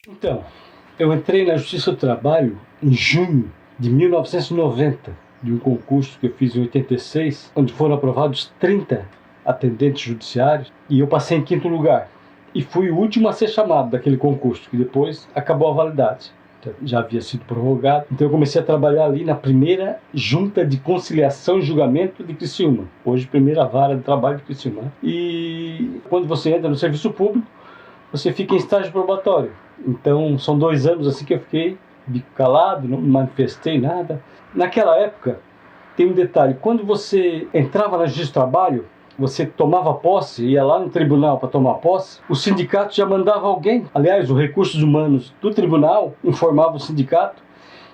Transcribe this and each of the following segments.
Então, eu entrei na Justiça do Trabalho em junho de 1990, de um concurso que eu fiz em 86, onde foram aprovados 30 atendentes judiciários, e eu passei em 5º lugar. E fui o último a ser chamado daquele concurso, que depois acabou a validade. Já havia sido prorrogado. Então eu comecei a trabalhar ali na primeira Junta de Conciliação e Julgamento de Criciúma, hoje primeira vara de trabalho de Criciúma. E quando você entra no serviço público, você fica em estágio probatório. Então são 2 anos assim que eu fiquei bico calado, não manifestei nada. Naquela época, tem um detalhe: quando você entrava na Justiça do Trabalho, você tomava posse, ia lá no tribunal para tomar posse, o sindicato já mandava alguém. Aliás, os recursos humanos do tribunal informava o sindicato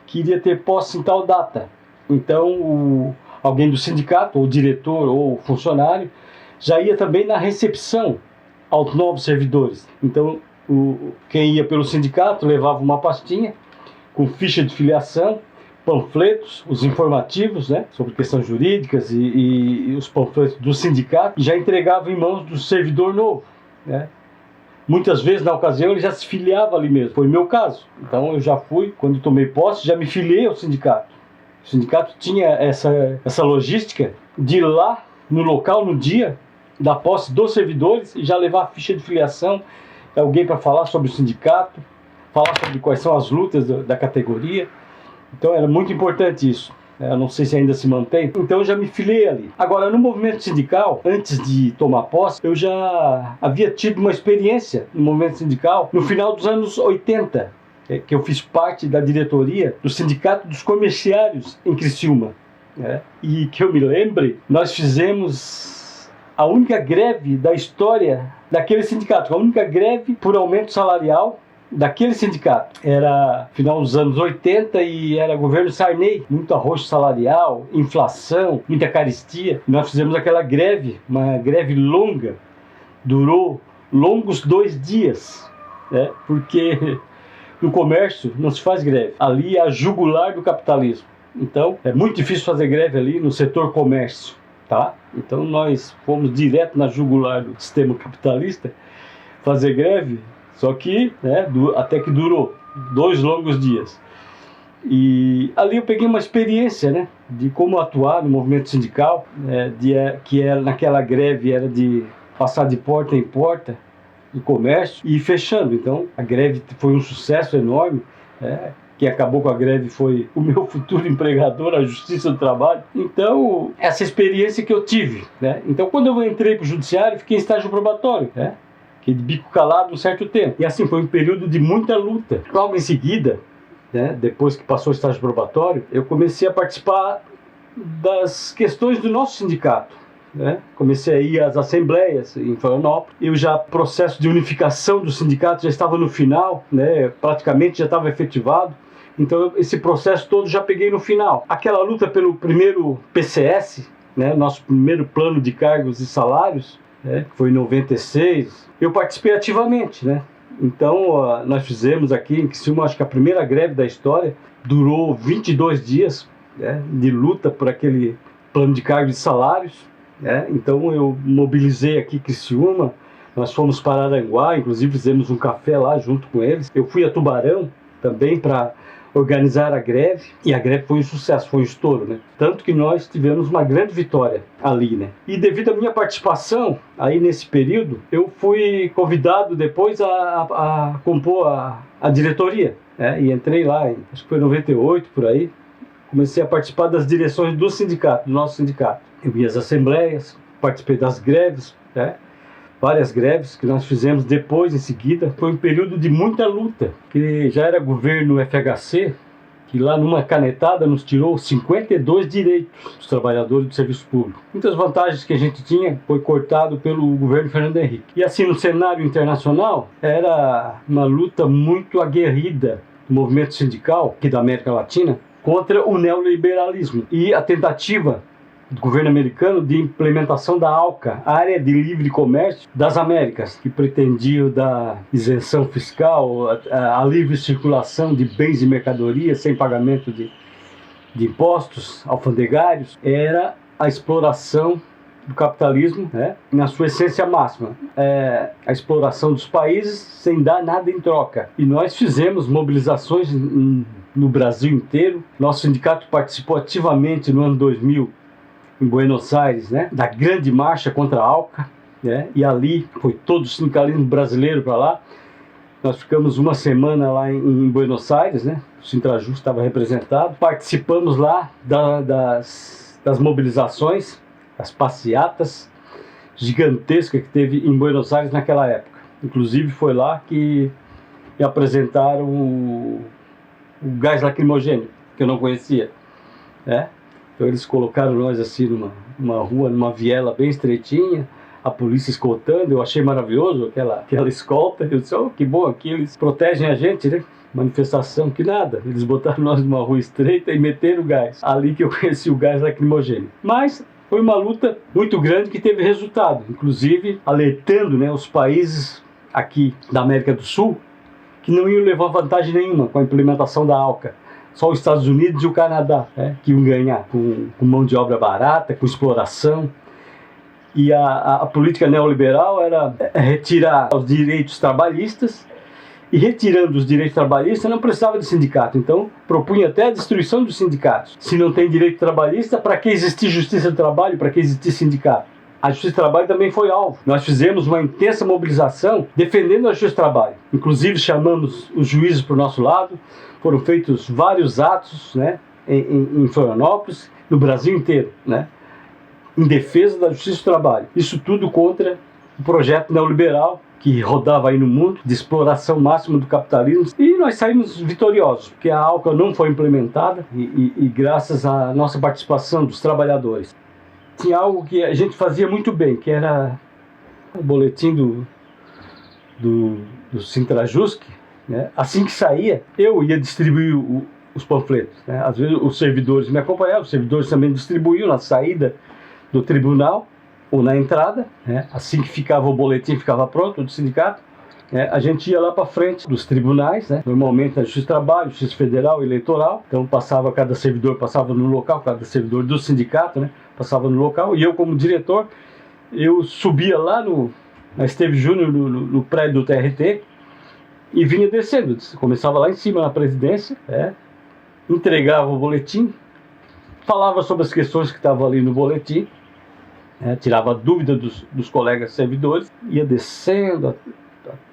que iria ter posse em tal data. Então, alguém do sindicato, ou diretor, ou funcionário, já ia também na recepção aos novos servidores. Então, quem ia pelo sindicato levava uma pastinha com ficha de filiação, panfletos, os informativos, né, sobre questões jurídicas e os panfletos do sindicato, e já entregava em mãos do servidor novo, né. Muitas vezes, na ocasião, ele já se filiava ali mesmo. Foi o meu caso. Então, eu já fui, quando tomei posse, já me filiei ao sindicato. O sindicato tinha essa logística de ir lá no local, no dia da posse dos servidores, e já levar a ficha de filiação, alguém para falar sobre o sindicato, falar sobre quais são as lutas da categoria. Então era muito importante isso. Eu não sei se ainda se mantém. Então eu já me filiei ali. Agora, no movimento sindical, antes de tomar posse, eu já havia tido uma experiência no movimento sindical no final dos anos 80, que eu fiz parte da diretoria do Sindicato dos Comerciários em Criciúma. E que eu me lembre, nós fizemos a única greve da história daquele sindicato, a única greve por aumento salarial daquele sindicato. Era final dos anos 80 e era governo Sarney, muito arroxo salarial, inflação, muita carestia. Nós fizemos aquela greve, uma greve longa, durou longos 2 dias, né? Porque no comércio não se faz greve, ali é a jugular do capitalismo. Então é muito difícil fazer greve ali no setor comércio, tá? Então nós fomos direto na jugular do sistema capitalista fazer greve. Só que, né, até que durou 2 longos dias. E ali eu peguei uma experiência, né, de como atuar no movimento sindical, que era, naquela greve era de passar de porta em porta do comércio e ir fechando. Então a greve foi um sucesso enorme. Quem acabou com a greve foi o meu futuro empregador, a Justiça do Trabalho. Então, essa experiência que eu tive, né? Então, quando eu entrei para o judiciário, fiquei em estágio probatório, né? De bico calado um certo tempo. E assim, foi um período de muita luta. Logo em seguida, né, depois que passou o estágio probatório, eu comecei a participar das questões do nosso sindicato, né? Comecei a ir às assembleias em Florianópolis. Eu já, processo de unificação do sindicato já estava no final, né? Praticamente já estava efetivado. Então esse processo todo já peguei no final. Aquela luta pelo primeiro PCS, né, nosso primeiro plano de cargos e salários, que foi em 96, eu participei ativamente, né? Então nós fizemos aqui em Criciúma, acho que a primeira greve da história durou 22 dias, né, de luta por aquele plano de cargos e salários, né? Então eu mobilizei aqui em Criciúma, nós fomos para Aranguá, inclusive fizemos um café lá junto com eles. Eu fui a Tubarão também para organizar a greve, e a greve foi um sucesso, foi um estouro, né? Tanto que nós tivemos uma grande vitória ali, né? E devido à minha participação aí nesse período, eu fui convidado depois a compor a diretoria, né? E entrei lá, acho que foi em 98, por aí. Comecei a participar das direções do sindicato, do nosso sindicato. Eu ia às assembleias, participei das greves, né? Várias greves que nós fizemos depois, em seguida. Foi um período de muita luta, que já era governo FHC, que lá numa canetada nos tirou 52 direitos dos trabalhadores do serviço público. Muitas vantagens que a gente tinha foi cortado pelo governo Fernando Henrique. E assim, no cenário internacional, era uma luta muito aguerrida do movimento sindical, aqui da América Latina, contra o neoliberalismo e a tentativa do governo americano de implementação da ALCA, Área de Livre Comércio das Américas, que pretendia dar isenção fiscal, a livre circulação de bens e mercadorias sem pagamento de impostos alfandegários. Era a exploração do capitalismo, né, na sua essência máxima. A exploração dos países sem dar nada em troca. E nós fizemos mobilizações no Brasil inteiro. Nosso sindicato participou ativamente no ano 2000 em Buenos Aires, né, da grande marcha contra a ALCA, né, e ali foi todo o sindicalismo brasileiro para lá. Nós ficamos uma semana lá em Buenos Aires, né, o Sintrajust estava representado. Participamos lá das mobilizações, as passeatas gigantescas que teve em Buenos Aires naquela época. Inclusive foi lá que me apresentaram o gás lacrimogêneo, que eu não conhecia, né? Então eles colocaram nós assim numa rua, numa viela bem estreitinha, a polícia escoltando. Eu achei maravilhoso aquela escolta. Eu disse, oh, que bom aqui, eles protegem a gente, né? Manifestação que nada, eles botaram nós numa rua estreita e meteram o gás. Ali que eu conheci o gás lacrimogêneo. Mas foi uma luta muito grande que teve resultado, inclusive alertando, né, os países aqui da América do Sul que não iam levar vantagem nenhuma com a implementação da ALCA. Só os Estados Unidos e o Canadá, né, que iam ganhar com mão de obra barata, com exploração. E a política neoliberal era retirar os direitos trabalhistas, e retirando os direitos trabalhistas não precisava de sindicato. Então propunha até a destruição dos sindicatos. Se não tem direito trabalhista, para que existir justiça do trabalho, para que existir sindicato? A justiça do trabalho também foi alvo. Nós fizemos uma intensa mobilização defendendo a justiça do trabalho. Inclusive chamamos os juízes para o nosso lado. Foram feitos vários atos, né, em Florianópolis, no Brasil inteiro, né, em defesa da justiça do trabalho. Isso tudo contra o projeto neoliberal que rodava aí no mundo, de exploração máxima do capitalismo. E nós saímos vitoriosos, porque a ALCA não foi implementada e graças à nossa participação dos trabalhadores. Tinha algo que a gente fazia muito bem, que era o boletim do Sintrajust, né? Assim que saía, eu ia distribuir os panfletos, né? Às vezes os servidores me acompanhavam, os servidores também distribuíam na saída do tribunal ou na entrada, né? Assim que ficava o boletim, ficava pronto do sindicato, né? A gente ia lá para frente dos tribunais, né? Normalmente na Justiça do Trabalho, Justiça Federal, Eleitoral. Então cada servidor passava no local, cada servidor do sindicato, né, passava no local, e eu como diretor, eu subia lá na Esteve Júnior, no prédio do TRT, e vinha descendo. Começava lá em cima na presidência, entregava o boletim, falava sobre as questões que estavam ali no boletim, tirava dúvida dos colegas servidores, ia descendo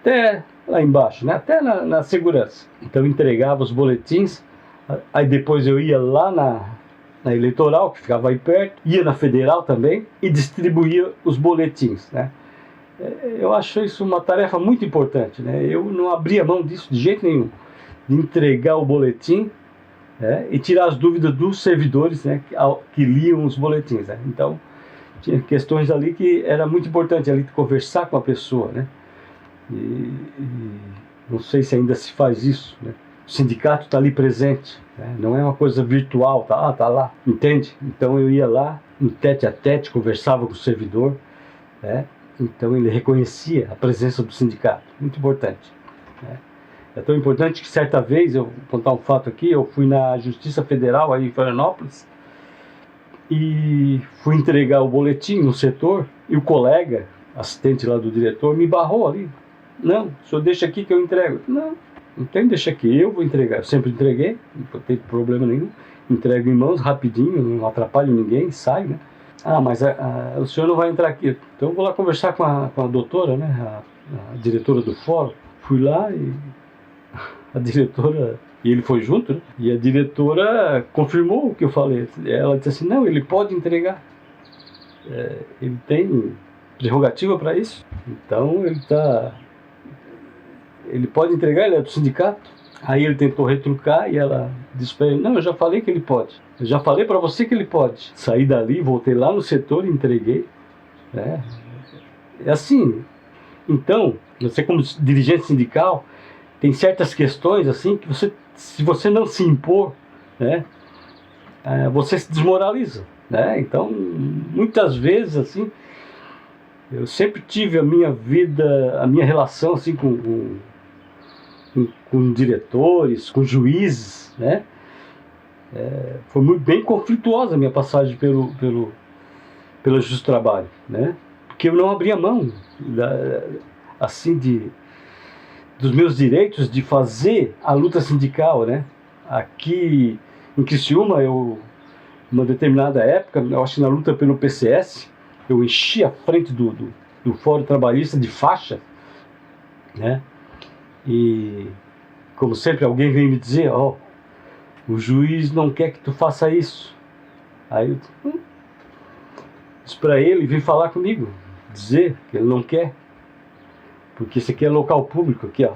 até lá embaixo, né, até na segurança. Então entregava os boletins, aí depois eu ia lá na Eleitoral, que ficava aí perto, ia na Federal também e distribuía os boletins, né. Eu acho isso uma tarefa muito importante, né. Eu não abria mão disso de jeito nenhum, de entregar o boletim, e tirar as dúvidas dos servidores, né, que liam os boletins, né. Então tinha questões ali que era muito importante ali de conversar com a pessoa, né. E não sei se ainda se faz isso, né? O sindicato está ali presente, né? Não é uma coisa virtual, tá lá, entende? Então eu ia lá, em tete a tete, conversava com o servidor, né? Então ele reconhecia a presença do sindicato, muito importante, né? É tão importante que certa vez, eu vou contar um fato aqui, eu fui na Justiça Federal aí em Florianópolis e fui entregar o boletim no setor, e o colega, assistente lá do diretor, me barrou ali. Não, o senhor deixa aqui que eu entrego. Não tem que deixar aqui, eu vou entregar. Eu sempre entreguei, não tem problema nenhum. Entrego em mãos rapidinho, não atrapalho ninguém, saio, né? Mas o senhor não vai entrar aqui. Então eu vou lá conversar com a doutora, né? A diretora do fórum. Fui lá e a diretora, e ele foi junto, né? E a diretora confirmou o que eu falei. Ela disse assim, não, ele pode entregar. Ele tem prerrogativa para isso. Então ele pode entregar, ele é do sindicato. Aí ele tentou retrucar e ela disse para ele, não, eu já falei que ele pode. Eu já falei para você que ele pode. Saí dali, voltei lá no setor e entreguei, né? É assim. Então, você como dirigente sindical, tem certas questões assim que se você não se impor, né, você se desmoraliza, né? Então, muitas vezes assim, eu sempre tive a minha vida, a minha relação assim com diretores, com juízes, né? Foi muito bem conflituosa a minha passagem pelo pela Justiça do Trabalho, né? Porque eu não abria mão assim dos meus direitos de fazer a luta sindical, né? Aqui em Criciúma, uma determinada época, eu acho que na luta pelo PCS, eu enchi a frente do Fórum Trabalhista de faixa, né? E como sempre alguém vem me dizer, ó, o juiz não quer que tu faça isso. Aí eu disse pra ele, vem falar comigo, dizer que ele não quer, porque isso aqui é local público, aqui ó,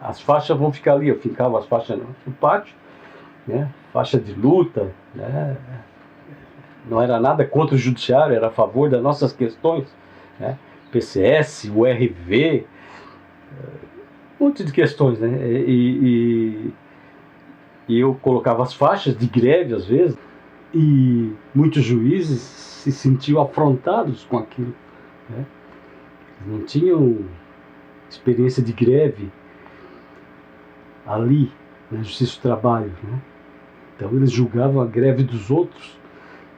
as faixas vão ficar ali, eu ficava as faixas no pátio, né? Faixa de luta, né? Não era nada contra o judiciário, era a favor das nossas questões, né? PCS, URV, um monte de questões, né? E eu colocava as faixas de greve às vezes, e muitos juízes se sentiam afrontados com aquilo, né? Não tinham experiência de greve ali na Justiça do Trabalho, né? Então eles julgavam a greve dos outros,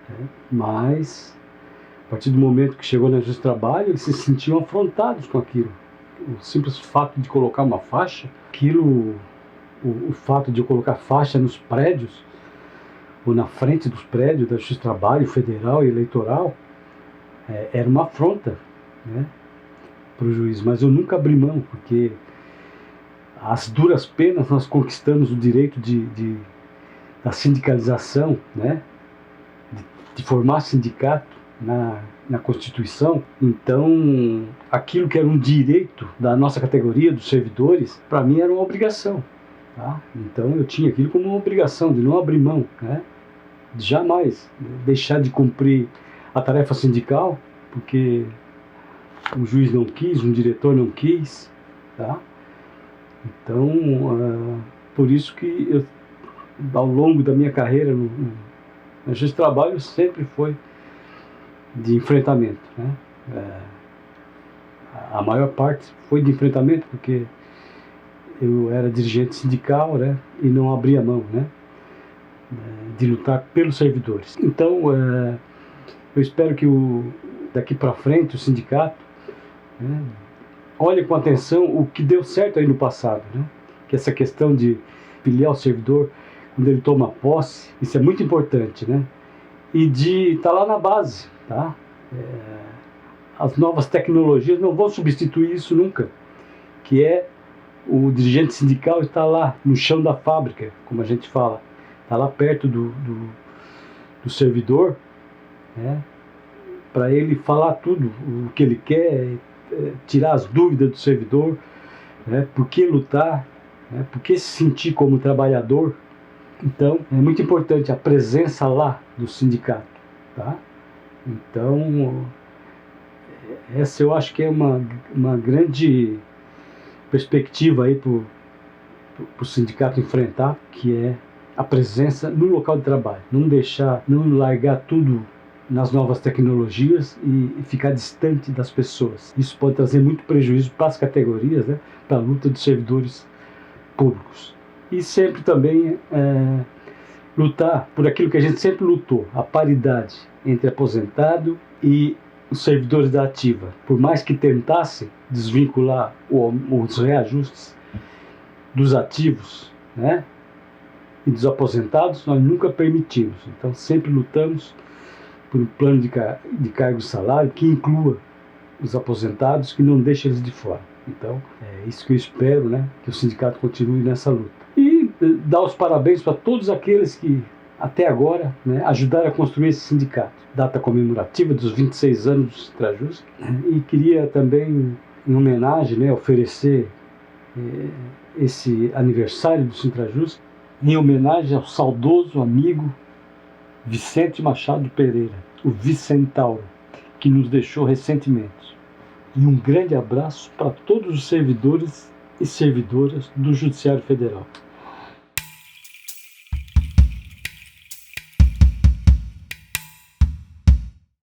né? Mas a partir do momento que chegou na Justiça do Trabalho, eles se sentiam afrontados com aquilo. O simples fato de colocar uma faixa, o fato de eu colocar faixa nos prédios, ou na frente dos prédios da Justiça do Trabalho, federal e eleitoral, era uma afronta, né, para o juiz. Mas eu nunca abri mão, porque às duras penas nós conquistamos o direito da sindicalização, né, de formar sindicato na Constituição. Então, aquilo que era um direito da nossa categoria, dos servidores, para mim era uma obrigação. Tá? Então, eu tinha aquilo como uma obrigação de não abrir mão, né? De jamais deixar de cumprir a tarefa sindical, porque o juiz não quis, um diretor não quis. Tá? Então, por isso que eu, ao longo da minha carreira na Justiça do Trabalho, sempre foi de enfrentamento, né? A maior parte foi de enfrentamento, porque eu era dirigente sindical, né? E não abria mão, né, de lutar pelos servidores. Então, eu espero que daqui para frente o sindicato, né, olhe com atenção o que deu certo aí no passado, né? Que essa questão de filiar o servidor quando ele toma posse, isso é muito importante, né? E de estar lá na base, tá? As novas tecnologias não vão substituir isso nunca, que é o dirigente sindical estar lá no chão da fábrica, como a gente fala, está lá perto do servidor, né? Para ele falar tudo o que ele quer, tirar as dúvidas do servidor, né? Por que lutar, né? Por que se sentir como trabalhador. Então, é muito importante a presença lá do sindicato, tá? Então, essa eu acho que é uma grande perspectiva aí para o sindicato enfrentar, que é a presença no local de trabalho. Não largar tudo nas novas tecnologias e ficar distante das pessoas. Isso pode trazer muito prejuízo para as categorias, né? Para a luta dos servidores públicos. E sempre também lutar por aquilo que a gente sempre lutou, a paridade entre aposentado e os servidores da ativa. Por mais que tentasse desvincular os reajustes dos ativos, né, e dos aposentados, nós nunca permitimos. Então sempre lutamos por um plano de cargo e salário que inclua os aposentados, que não deixe eles de fora. Então é isso que eu espero, né, que o sindicato continue nessa luta. E dar os parabéns para todos aqueles que até agora, né, ajudaram a construir esse sindicato. Data comemorativa dos 26 anos do Sintrajusc. E queria também, em homenagem, né, oferecer esse aniversário do Sintrajusc em homenagem ao saudoso amigo Vicente Machado Pereira, o Vicentauro, que nos deixou recentemente. E um grande abraço para todos os servidores e servidoras do Judiciário Federal.